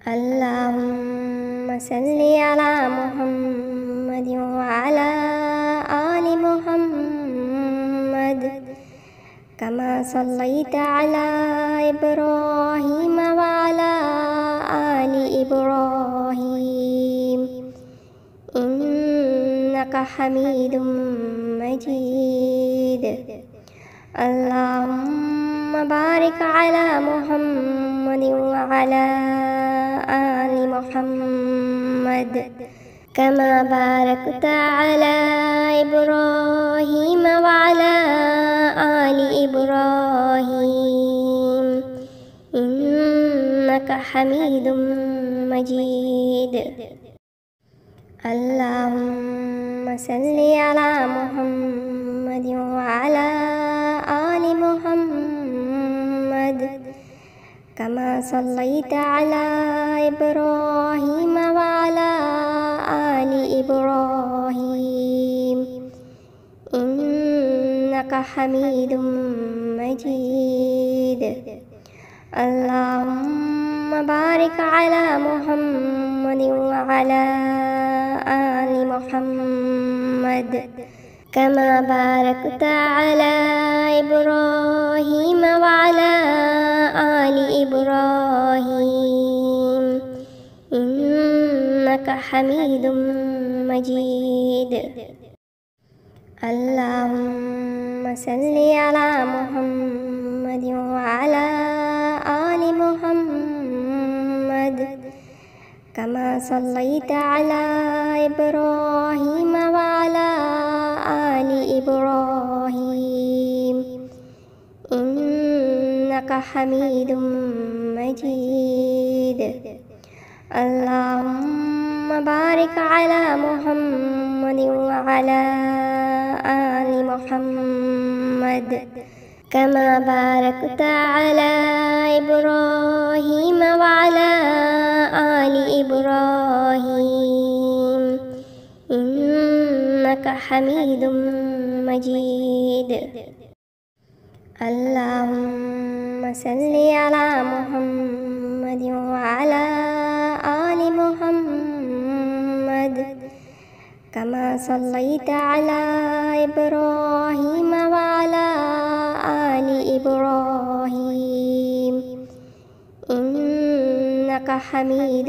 اللهم صل على محمد وعلى آل محمد كما صليت على إبراهيم وعلى آل إبراهيم إنك حميد مجيد. اللهم بارك على محمد وعلى آل محمد كما باركت على إبراهيم وعلى آل إبراهيم إنك حميد مجيد. اللهم صل على محمد وعلى آل محمد كما صليت على إبراهيم وعلى آل إبراهيم إنك حميد مجيد. اللهم بارك على محمد وعلى آل محمد كما باركت على إبراهيم وعلى آل إبراهيم إنك حميد مجيد. اللهم صل على محمد وعلى آل محمد كما صليت على إبراهيم وعلى آل إبراهيم إنك حميد مجيد. اللهم بارك على محمد وعلى آل محمد كما باركت على إبراهيم وعلى آل إبراهيم إنك حميد مجيد. اللهم صل على محمد وعلى آل محمد كما صليت على إبراهيم وعلى آل إبراهيم إنك حميد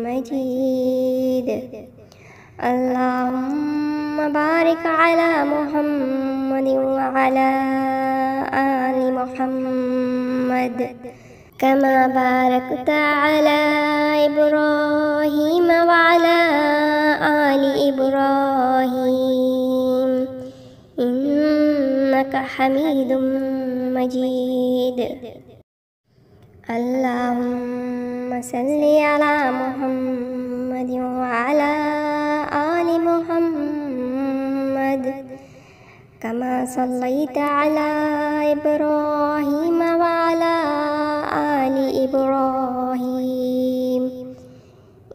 مجيد. اللهم بارك على محمد وعلى آل محمد كما باركت على إبراهيم وعلى آل إبراهيم إنك حميد مجيد. اللهم صل على محمد وعلى آل محمد كما صليت على إبراهيم وعلى آل إبراهيم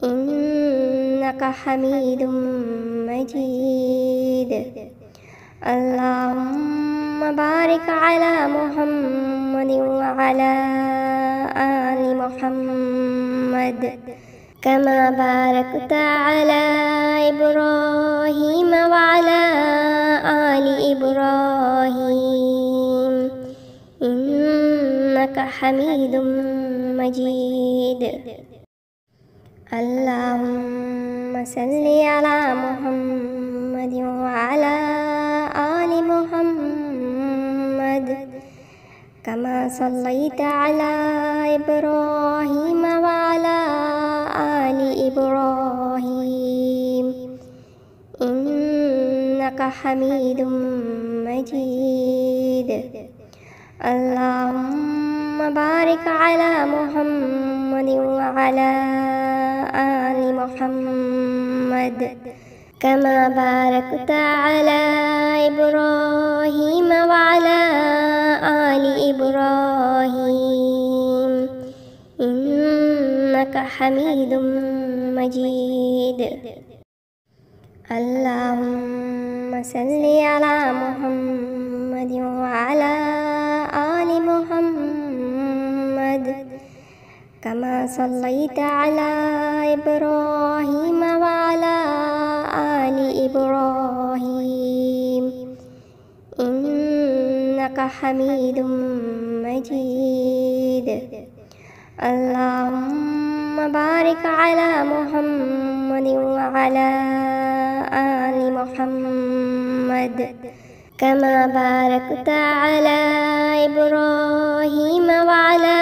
إنك حميد مجيد. اللهم بارك على محمد وعلى آل محمد كما باركت على إبراهيم وعلى آل إبراهيم إنك حميد مجيد. اللهم صل على محمد وعلى آل محمد كما صليت على إبراهيم وعلى آل إبراهيم إنك حميد مجيد. اللهم بارك على محمد وعلى آل محمد كما باركت على إبراهيم وعلى آل إبراهيم إنك حميد مجيد. اللهم صل على محمد وعلى آل محمد كما صليت على إبراهيم وعلى آل إبراهيم إنك حميد مجيد. اللهم بارك على محمد وعلى آل محمد كما باركت على إبراهيم وعلى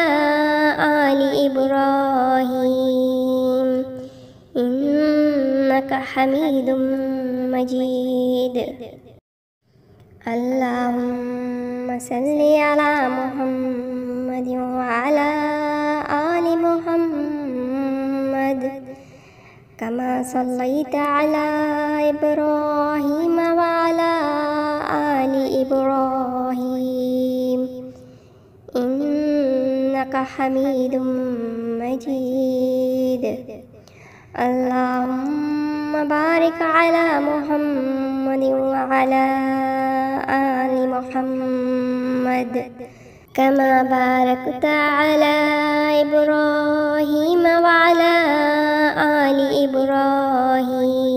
آل إبراهيم إنك حميد مجيد. اللهم صل على محمد وعلى آل محمد كما صليت على إبراهيم وعلى آل إبراهيم إنك حميد مجيد. اللهم بارك على محمد وعلى آل محمد كما باركت على إبراهيم وعلى آل إبراهيم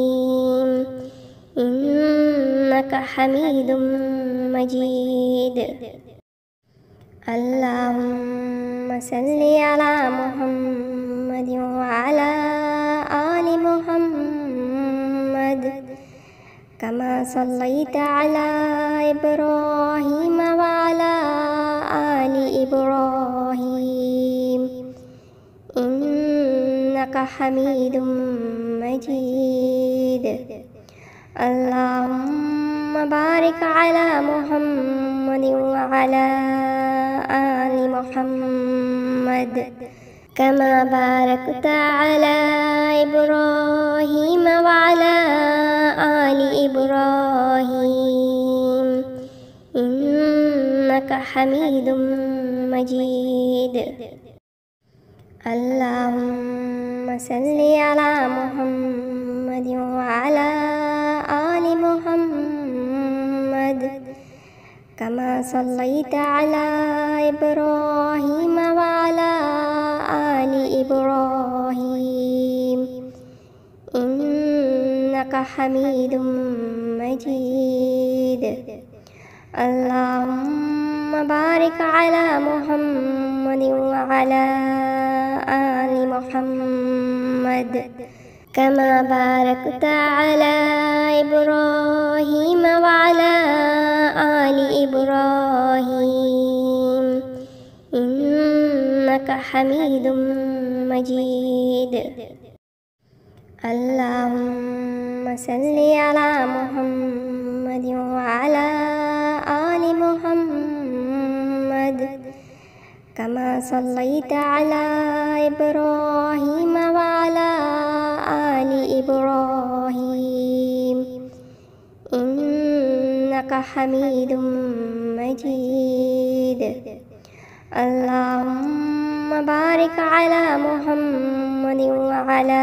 إنك حميد مجيد. اللهم صل على محمد وعلى آل محمد كما صليت على إبراهيم وعلى آل إبراهيم إنك حميد مجيد. اللهم بارك على محمد وعلى آل محمد كما باركت على إبراهيم وعلى آل إبراهيم إنك حميد مجيد. اللهم صل على محمد وعلى آل محمد كما صليت على إبراهيم وعلى آل إبراهيم إنك حميد مجيد. اللهم بارك على محمد وعلى آل محمد كما باركت على إبراهيم وعلى آل إبراهيم إنك حميد مجيد. اللهم صل على محمد وعلى آل محمد كما صليت على إبراهيم وعلى آل إبراهيم إنك حميد مجيد. اللهم بارك على محمد وعلى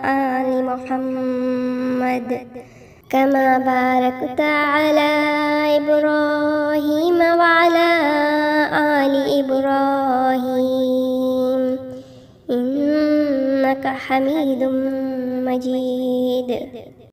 آل محمد كما باركت على إبراهيم وعلى آل إبراهيم إنك حميد مجيد.